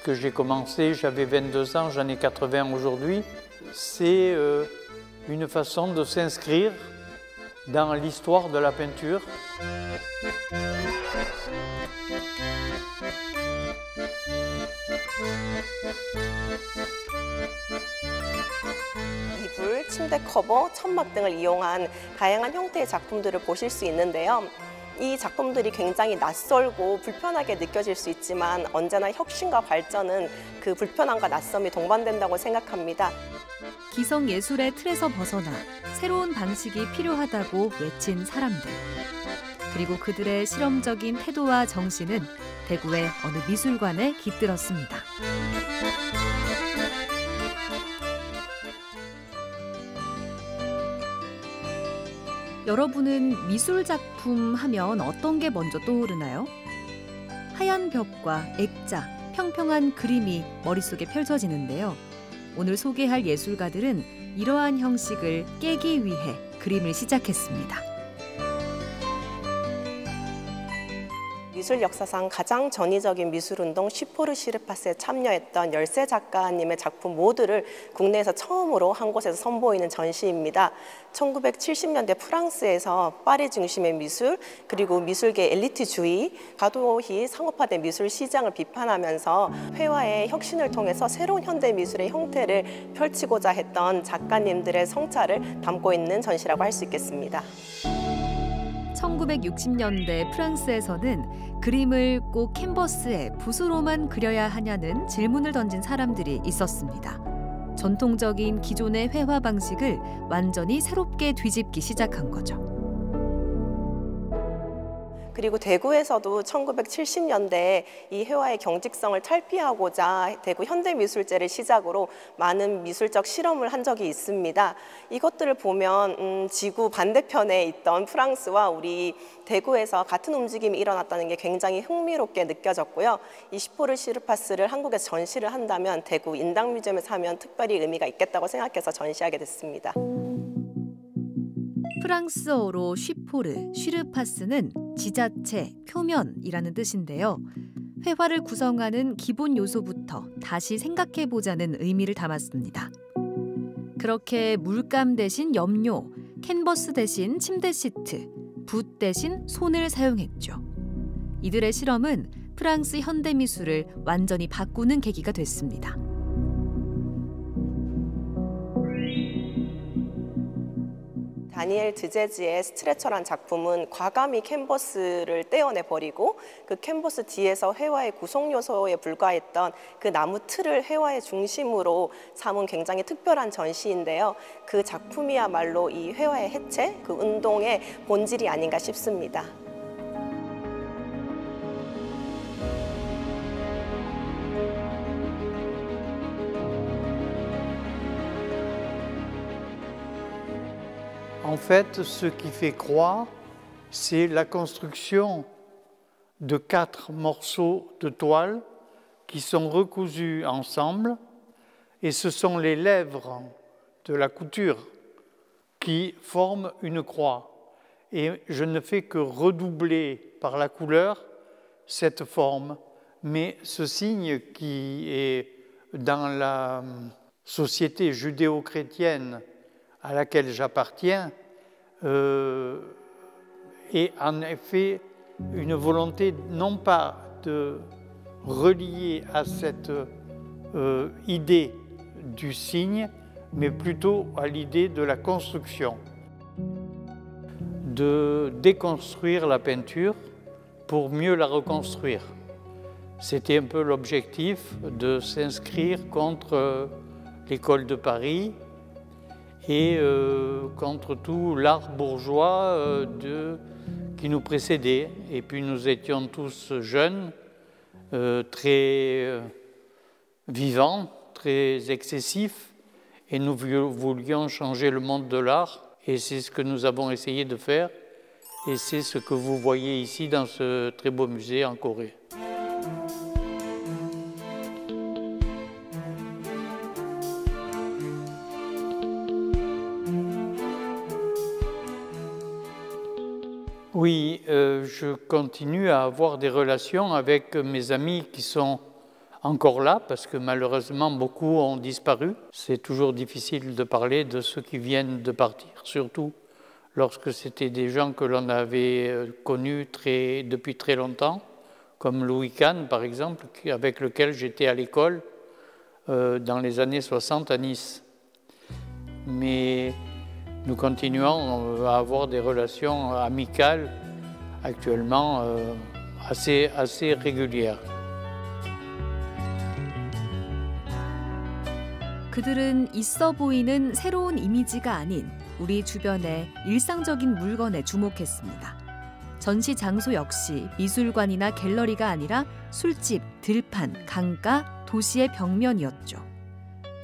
puisque j'ai commencé, j'avais 22 ans, j'en ai 80 aujourd'hui. C'est une façon de s'inscrire dans l'histoire de la peinture. 이불, 침대 커버, 천막 등을 이용한 다양한 형태의 작품들을 보실 수 있는데요. 이 작품들이 굉장히 낯설고 불편하게 느껴질 수 있지만 언제나 혁신과 발전은 그 불편함과 낯섦이 동반된다고 생각합니다. 기성 예술의 틀에서 벗어나 새로운 방식이 필요하다고 외친 사람들. 그리고 그들의 실험적인 태도와 정신은 대구의 어느 미술관에 깃들었습니다. 여러분은 미술 작품 하면 어떤 게 먼저 떠오르나요? 하얀 벽과 액자, 평평한 그림이 머릿속에 펼쳐지는데요. 오늘 소개할 예술가들은 이러한 형식을 깨기 위해 그림을 시작했습니다. 미술 역사상 가장 전위적인 미술운동 쉬포르 시르파스에 참여했던 13 작가님의 작품 모두를 국내에서 처음으로 한 곳에서 선보이는 전시입니다. 1970년대 프랑스에서 파리 중심의 미술, 그리고 미술계 엘리트주의, 과도히 상업화된 미술 시장을 비판하면서 회화의 혁신을 통해서 새로운 현대 미술의 형태를 펼치고자 했던 작가님들의 성찰을 담고 있는 전시라고 할 수 있겠습니다. 1960년대 프랑스에서는 그림을 꼭 캔버스에 붓으로만 그려야 하냐는 질문을 던진 사람들이 있었습니다. 전통적인 기존의 회화 방식을 완전히 새롭게 뒤집기 시작한 거죠. 그리고 대구에서도 1970년대에 이 회화의 경직성을 탈피하고자 대구 현대미술제를 시작으로 많은 미술적 실험을 한 적이 있습니다. 이것들을 보면 지구 반대편에 있던 프랑스와 우리 대구에서 같은 움직임이 일어났다는 게 굉장히 흥미롭게 느껴졌고요. 이 쉬포르 시르파스를 한국에서 전시를 한다면 대구 인당뮤지엄에서 하면 특별히 의미가 있겠다고 생각해서 전시하게 됐습니다. 프랑스어로 쉬포르, 쉬르파스는 지자체, 표면이라는 뜻인데요. 회화를 구성하는 기본 요소부터 다시 생각해보자는 의미를 담았습니다. 그렇게 물감 대신 염료, 캔버스 대신 침대 시트, 붓 대신 손을 사용했죠. 이들의 실험은 프랑스 현대미술을 완전히 바꾸는 계기가 됐습니다. 다니엘 드제지의 스트레처란 작품은 과감히 캔버스를 떼어내버리고 그 캔버스 뒤에서 회화의 구성 요소에 불과했던 그 나무 틀을 회화의 중심으로 삼은 굉장히 특별한 전시인데요. 그 작품이야말로 이 회화의 해체, 그 운동의 본질이 아닌가 싶습니다. En fait, ce qui fait croix, c'est la construction de 4 morceaux de toile qui sont recousus ensemble, et ce sont les lèvres de la couture qui forment une croix. Et je ne fais que redoubler par la couleur cette forme, mais ce signe qui est dans la société judéo-chrétienne à laquelle j'appartiens est en effet une volonté non pas de relier à cette idée du signe, mais plutôt à l'idée de la construction, de déconstruire la peinture pour mieux la reconstruire. C'était un peu l'objectif de s'inscrire contre l'école de Paris et contre tout l'art bourgeois qui nous précédait. Et puis nous étions tous jeunes, très vivants, très excessifs, et nous voulions changer le monde de l'art. Et c'est ce que nous avons essayé de faire, et c'est ce que vous voyez ici dans ce très beau musée en Corée. Oui, je continue à avoir des relations avec mes amis qui sont encore là, parce que malheureusement beaucoup ont disparu. C'est toujours difficile de parler de ceux qui viennent de partir, surtout lorsque c'était des gens que l'on avait connus depuis très longtemps, comme Louis Kahn par exemple, avec lequel j'étais à l'école dans les années 60 à Nice. Mais nous continuons à avoir des relations amicales actuellement assez régulières. 그들은 있어 보이는 새로운 이미지가 아닌 우리 주변의 일상적인 물건에 주목했습니다. 전시 장소 역시 미술관이나 갤러리가 아니라 술집, 들판, 강가, 도시의 벽면이었죠.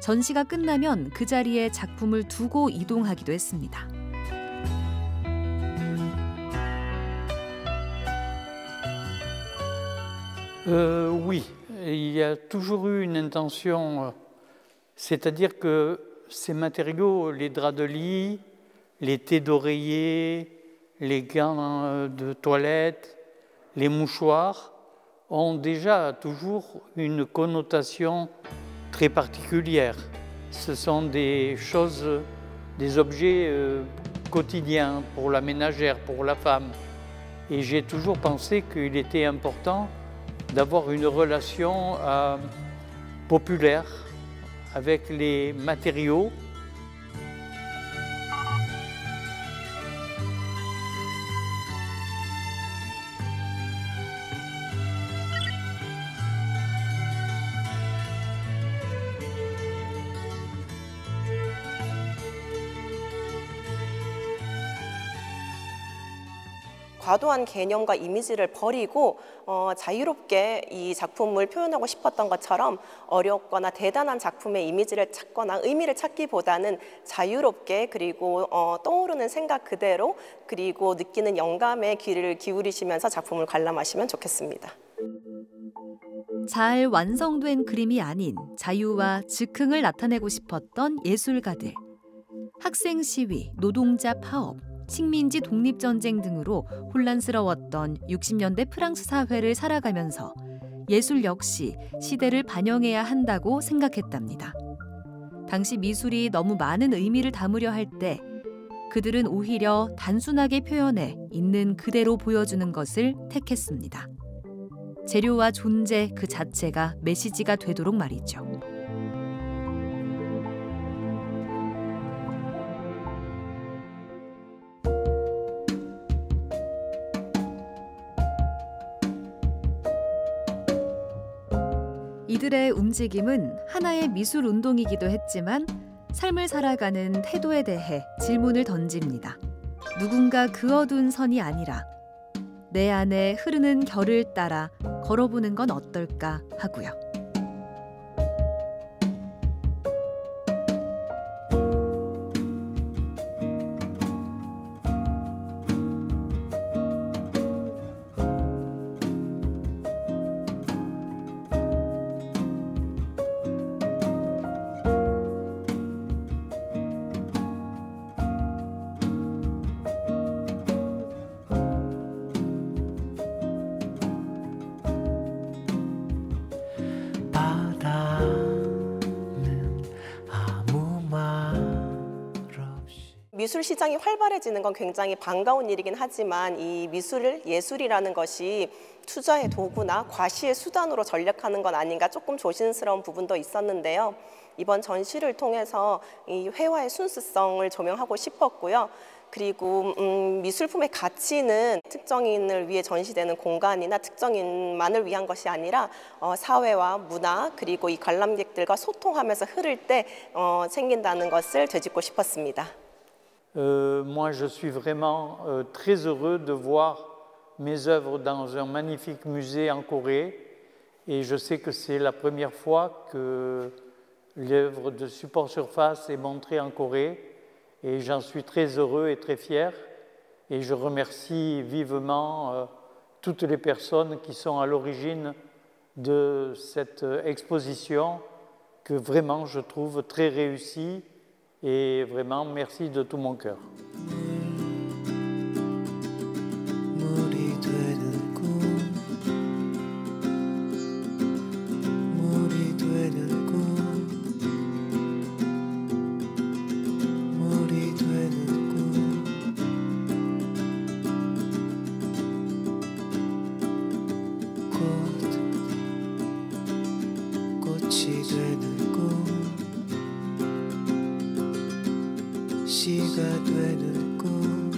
전시가 끝나면 그 자리에 작품을 두고 이동하기도 했습니다. Oui, il y a toujours eu une intention, c'est-à-dire que ces matériaux, les draps de lit, les thés d'oreiller, les gants de toilette, les mouchoirs, ont déjà toujours une connotation très particulière. Ce sont des choses, des objets quotidiens pour la ménagère, pour la femme. Et j'ai toujours pensé qu'il était important d'avoir une relation populaire avec les matériaux. 과도한 개념과 이미지를 버리고 자유롭게 이 작품을 표현하고 싶었던 것처럼 어렵거나 대단한 작품의 이미지를 찾거나 의미를 찾기보다는 자유롭게 그리고 떠오르는 생각 그대로 그리고 느끼는 영감에 귀를 기울이시면서 작품을 관람하시면 좋겠습니다. 잘 완성된 그림이 아닌 자유와 즉흥을 나타내고 싶었던 예술가들. 학생 시위, 노동자 파업, 식민지 독립전쟁 등으로 혼란스러웠던 60년대 프랑스 사회를 살아가면서 예술 역시 시대를 반영해야 한다고 생각했답니다. 당시 미술이 너무 많은 의미를 담으려 할 때 그들은 오히려 단순하게 표현해 있는 그대로 보여주는 것을 택했습니다. 재료와 존재 그 자체가 메시지가 되도록 말이죠. 이들의 움직임은 하나의 미술 운동이기도 했지만 삶을 살아가는 태도에 대해 질문을 던집니다. 누군가 그어둔 선이 아니라 내 안에 흐르는 결을 따라 걸어보는 건 어떨까 하고요. 미술 시장이 활발해지는 건 굉장히 반가운 일이긴 하지만 이 미술을 예술이라는 것이 투자의 도구나 과시의 수단으로 전락하는 건 아닌가 조금 조심스러운 부분도 있었는데요. 이번 전시를 통해서 이 회화의 순수성을 조명하고 싶었고요. 그리고 미술품의 가치는 특정인을 위해 전시되는 공간이나 특정인만을 위한 것이 아니라 사회와 문화 그리고 이 관람객들과 소통하면서 흐를 때 생긴다는 것을 되짚고 싶었습니다. Moi, je suis vraiment très heureux de voir mes œuvres dans un magnifique musée en Corée. Et je sais que c'est la première fois que l'œuvre de support surface est montrée en Corée. Et j'en suis très heureux et très fier. Et je remercie vivement toutes les personnes qui sont à l'origine de cette exposition que vraiment je trouve très réussie. Et vraiment, merci de tout mon cœur. 시가 되는 꿈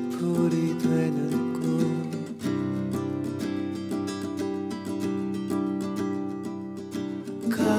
불이 되는 꿈 가